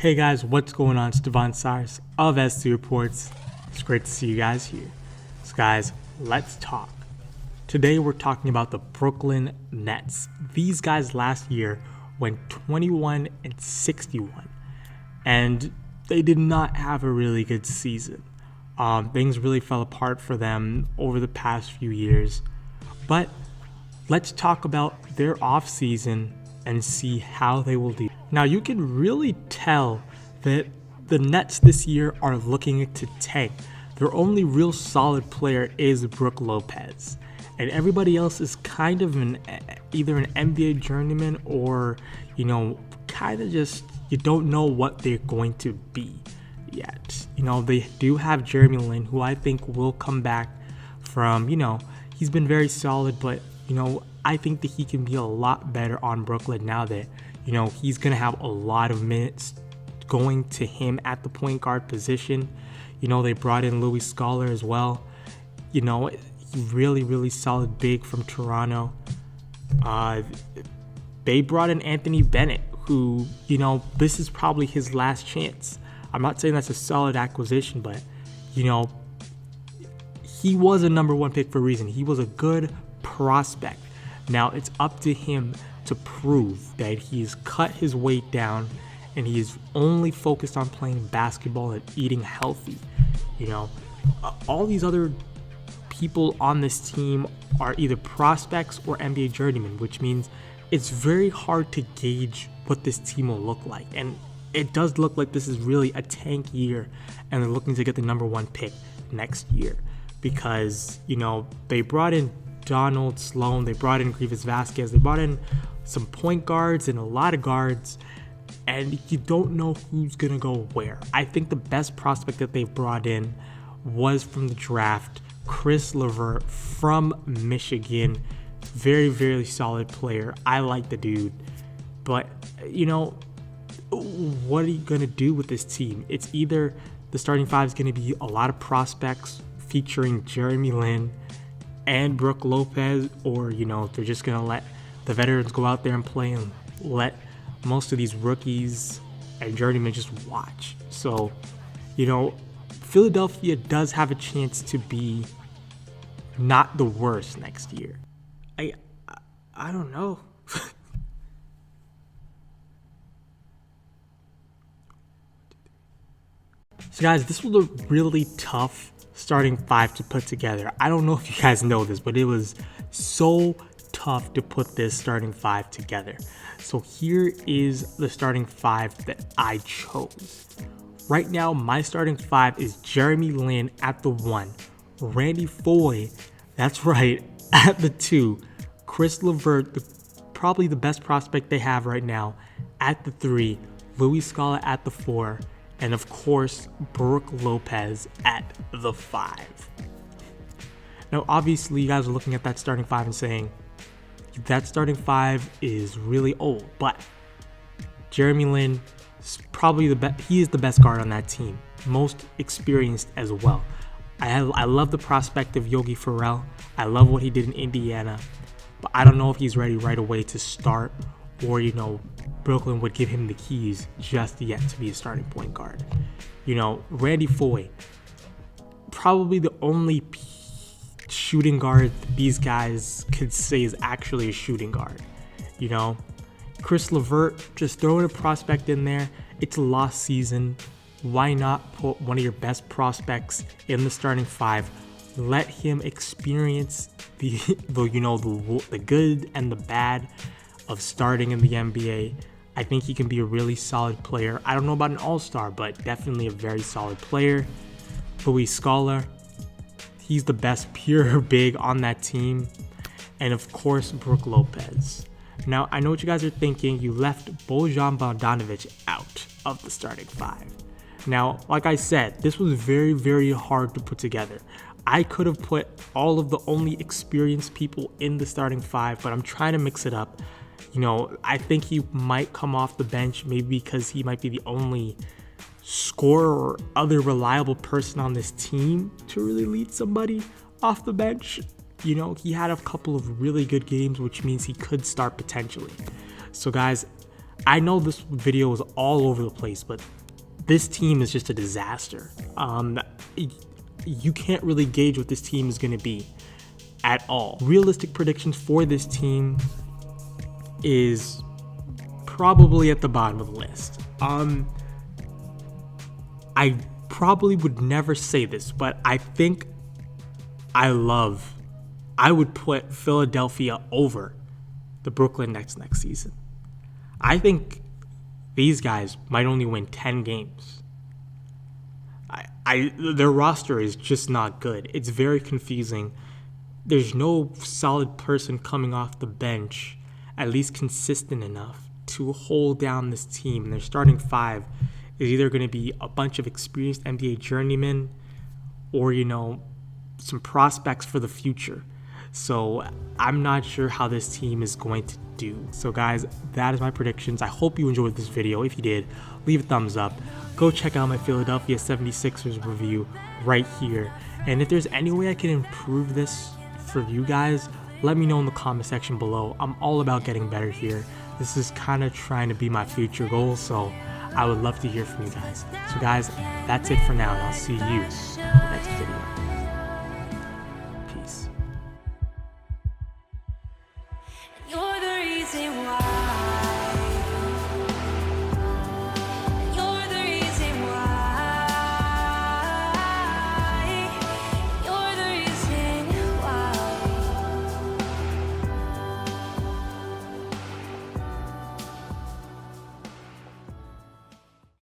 Hey guys, what's going on? It's Devon Cyrus of S2 Reports. It's great to see you guys here. So guys, let's talk. Today we're talking about the Brooklyn Nets. These guys last year went 21-61, and they did not have a really good season. Things really fell apart for them over the past few years. But let's talk about their offseason and see how they will do. Now, you can really tell that the Nets this year are looking to tank. Their only real solid player is Brook Lopez. And everybody else is kind of either an NBA journeyman or, kind of just, you don't know what they're going to be yet. They do have Jeremy Lin, who I think will come back from, he's been very solid, but, I think that he can be a lot better on Brooklyn now that, he's going to have a lot of minutes going to him at the point guard position. They brought in Louis Scholar as well. Really, really solid big from Toronto. They brought in Anthony Bennett, who, this is probably his last chance. I'm not saying that's a solid acquisition, but, he was a number one pick for a reason. He was a good prospect. Now it's up to him to prove that he's cut his weight down and he is only focused on playing basketball and eating healthy. All these other people on this team are either prospects or NBA journeymen, which means it's very hard to gauge what this team will look like. And it does look like this is really a tank year, and they're looking to get the number one pick next year because, they brought in Donald Sloan, they brought in Grievous Vasquez, they brought in some point guards and a lot of guards, and you don't know who's going to go where. I think the best prospect that they've brought in was from the draft, Chris LeVert from Michigan. Very, very solid player. I like the dude. But, what are you going to do with this team? It's either the starting five is going to be a lot of prospects featuring Jeremy Lin and Brook Lopez, or, they're just going to let the veterans go out there and play and let most of these rookies and journeymen just watch. So, Philadelphia does have a chance to be not the worst next year. I don't know. So guys, this was a really tough starting five to put together. I don't know if you guys know this, but it was so tough to put this starting five together. So here is the starting five that I chose. Right now, my starting five is Jeremy Lin at the 1, Randy Foye, that's right, at the 2, Chris LeVert, probably the best prospect they have right now, at the 3, Louis Scholar at the 4, and of course, Brook Lopez at the 5. Now, obviously, you guys are looking at that starting five and saying, that starting five is really old, but Jeremy Lin is probably the best. He is the best guard on that team, most experienced as well. I love the prospect of Yogi Ferrell. I love what he did in Indiana, but I don't know if he's ready right away to start, or Brooklyn would give him the keys just yet to be a starting point guard. Randy Foye, probably the only shooting guard these guys could say is actually a shooting guard. Chris LeVert, just throwing a prospect in there. It's a lost season. Why not put one of your best prospects in the starting five? Let him experience the good and the bad of starting in the NBA. I think he can be a really solid player. I don't know about an all-star, but definitely a very solid player. Louis Scholar, he's the best pure big on that team. And of course, Brook Lopez. Now, I know what you guys are thinking. You left Bojan Bogdanovic out of the starting five. Now, like I said, this was very, very hard to put together. I could have put all of the only experienced people in the starting five, but I'm trying to mix it up. I think he might come off the bench, maybe because he might be the only scorer or other reliable person on this team to really lead somebody off the bench. He had a couple of really good games, which means he could start potentially. So guys, I know this video is all over the place, but this team is just a disaster. You can't really gauge what this team is going to be at all. Realistic predictions for this team is probably at the bottom of the list. I probably would never say this, but I think I would put Philadelphia over the Brooklyn Nets next season. I think these guys might only win 10 games. Their roster is just not good. It's very confusing. There's no solid person coming off the bench, at least consistent enough to hold down this team. And their starting five is either going to be a bunch of experienced NBA journeymen or, some prospects for the future. So I'm not sure how this team is going to do. So guys, that is my predictions. I hope you enjoyed this video. If you did, leave a thumbs up. Go check out my Philadelphia 76ers review right here. And if there's any way I can improve this for you guys, let me know in the comment section below. I'm all about getting better here. This is kind of trying to be my future goal, so I would love to hear from you guys. So guys, that's it for now, and I'll see you in the next video. Peace. You're the reason why